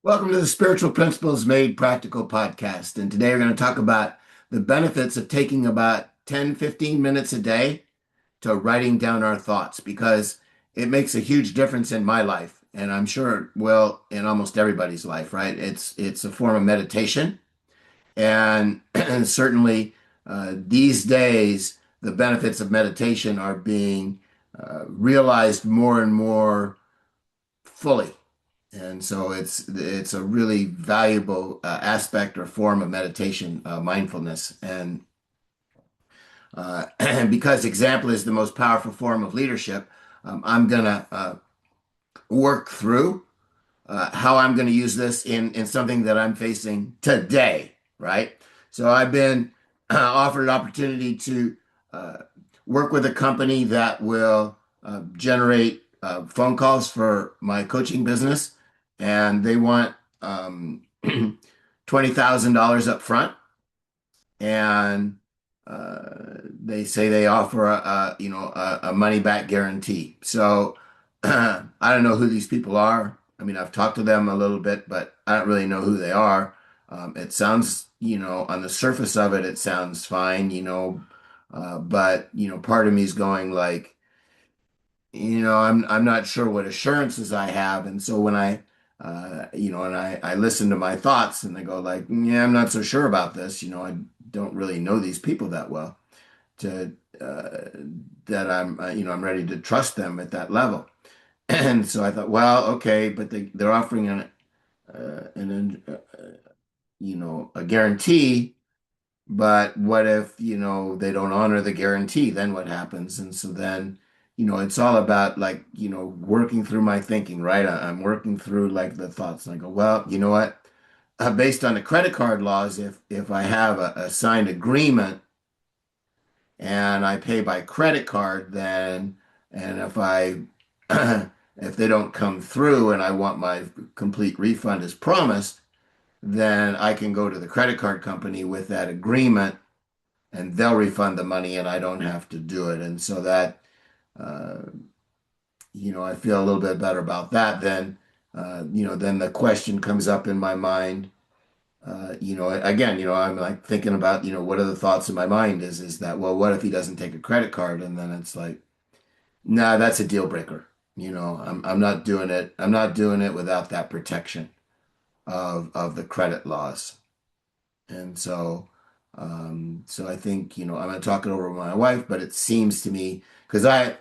Welcome to the Spiritual Principles Made Practical podcast. And today we're going to talk about the benefits of taking about 10, 15 minutes a day to writing down our thoughts because it makes a huge difference in my life. And I'm sure it will in almost everybody's life, right? It's a form of meditation. And certainly these days, the benefits of meditation are being realized more and more fully. And so it's a really valuable aspect or form of meditation, mindfulness. And because example is the most powerful form of leadership, I'm gonna work through how I'm going to use this in something that I'm facing today, right? So I've been offered an opportunity to uh, work with a company that will generate phone calls for my coaching business, and they want $20,000 up front, and they say they offer a money back guarantee. So I don't know who these people are. I mean, I've talked to them a little bit, but I don't really know who they are. It sounds, on the surface of it, it sounds fine, but part of me is going like, I'm not sure what assurances I have, and so when I listen to my thoughts and they go like, yeah, I'm not so sure about this. I don't really know these people that well to that I'm ready to trust them at that level. And so I thought, well, okay, but they're offering a guarantee, but what if, they don't honor the guarantee? Then what happens? And so then, it's all about like, working through my thinking, right? I'm working through like the thoughts. And I go, well, you know what? Based on the credit card laws, if I have a signed agreement and I pay by credit card, then and if I if they don't come through and I want my complete refund as promised, then I can go to the credit card company with that agreement and they'll refund the money and I don't have to do it. And so that, uh, I feel a little bit better about that. Then the question comes up in my mind. Again, I'm like thinking about, what are the thoughts in my mind is that, well, what if he doesn't take a credit card? And then it's like, nah, that's a deal breaker. I'm not doing it. I'm not doing it without that protection of the credit laws. And so I think, I'm going to talk it over with my wife, but it seems to me, because I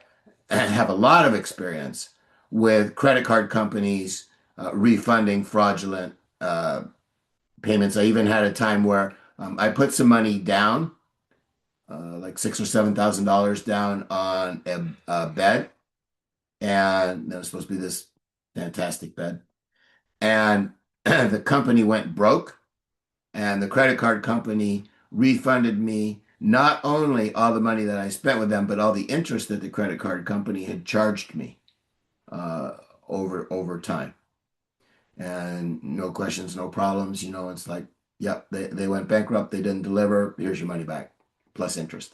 have a lot of experience with credit card companies refunding fraudulent payments. I even had a time where I put some money down, like $6,000 or $7,000 down on a bed, and it was supposed to be this fantastic bed, and the company went broke. And the credit card company refunded me not only all the money that I spent with them, but all the interest that the credit card company had charged me uh, over time. And no questions, no problems. It's like, yep, they went bankrupt. They didn't deliver. Here's your money back, plus interest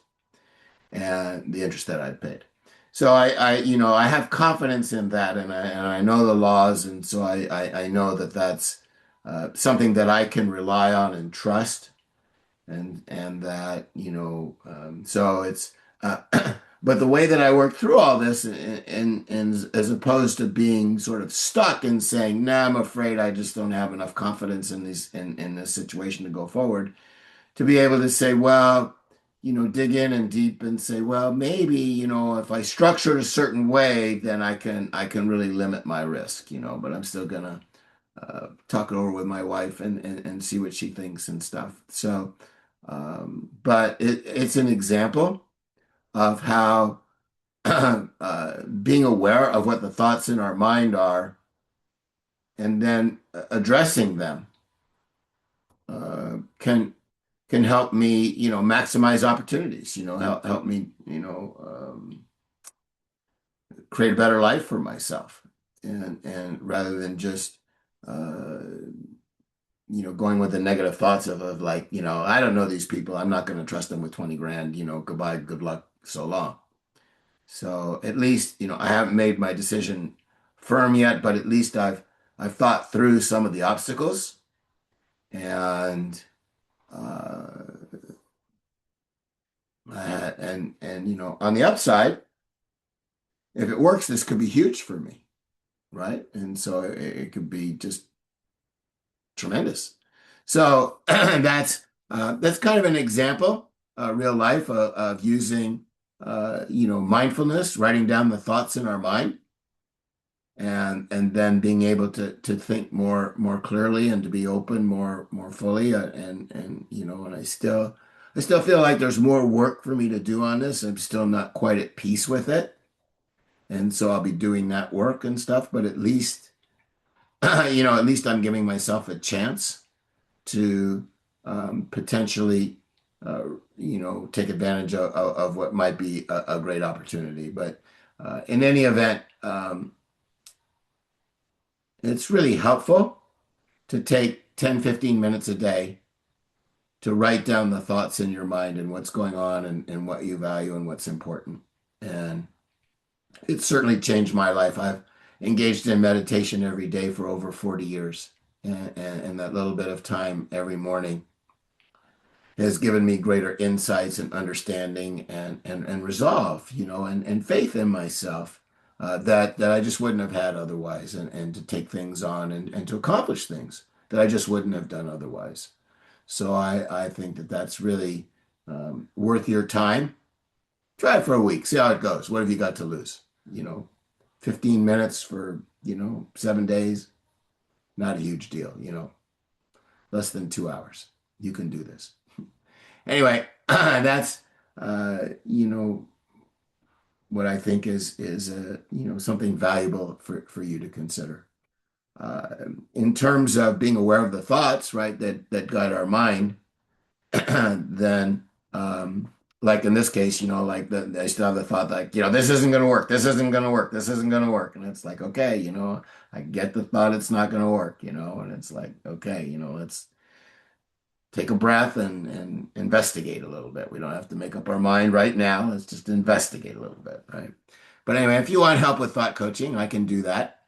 and the interest that I'd paid. So I have confidence in that, and I know the laws, and so I know that that's something that I can rely on and trust and that so it's but the way that I work through all this and as opposed to being sort of stuck and saying, nah, I'm afraid I just don't have enough confidence in this situation to go forward, to be able to say, well, dig in and deep and say, well, maybe, if I structure it a certain way, then I can really limit my risk, but I'm still gonna talk it over with my wife and see what she thinks and stuff. So but it's an example of how being aware of what the thoughts in our mind are and then addressing them can help me, maximize opportunities, help me, create a better life for myself. And rather than just uh, going with the negative thoughts of like, I don't know these people. I'm not going to trust them with 20 grand, goodbye, good luck, so long. So at least, I haven't made my decision firm yet, but at least I've thought through some of the obstacles and uh, on the upside, if it works, this could be huge for me, right? And so it could be just tremendous. So that's kind of an example, real life of using mindfulness, writing down the thoughts in our mind, and then being able to think more clearly and to be open more fully. And I still feel like there's more work for me to do on this. I'm still not quite at peace with it, and so I'll be doing that work and stuff. But at least at least I'm giving myself a chance to potentially, uh, take advantage of what might be a great opportunity. But in any event, it's really helpful to take 10, 15 minutes a day to write down the thoughts in your mind and what's going on and what you value and what's important. And it's certainly changed my life. I've engaged in meditation every day for over 40 years. And that little bit of time every morning has given me greater insights and understanding and resolve, and faith in myself, that I just wouldn't have had otherwise, and to take things on and to accomplish things that I just wouldn't have done otherwise. So I think that that's really worth your time. Try it for a week, see how it goes. What have you got to lose? You know, 15 minutes for, 7 days, not a huge deal, less than 2 hours. You can do this. Anyway, that's what I think is something valuable for you to consider. Uh, in terms of being aware of the thoughts, right, that guide our mind, then like in this case, like I still have the thought like, this isn't going to work, this isn't going to work, this isn't going to work, and it's like, okay, I get the thought it's not going to work, and it's like, okay, let's take a breath and investigate a little bit. We don't have to make up our mind right now. Let's just investigate a little bit, right? But anyway, if you want help with thought coaching, I can do that.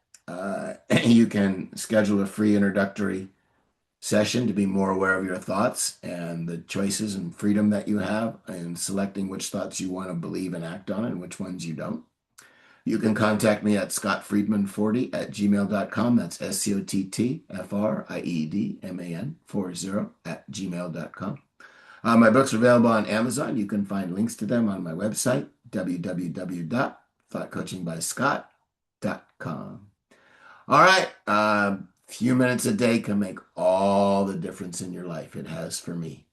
You can schedule a free introductory session to be more aware of your thoughts and the choices and freedom that you have in selecting which thoughts you want to believe and act on and which ones you don't. You can contact me at scottfriedman40@gmail.com. That's SCOTTFRIEDMAN40@gmail.com. My books are available on Amazon. You can find links to them on my website, www.thoughtcoachingbyscott.com. All right. A few minutes a day can make all the difference in your life. It has for me.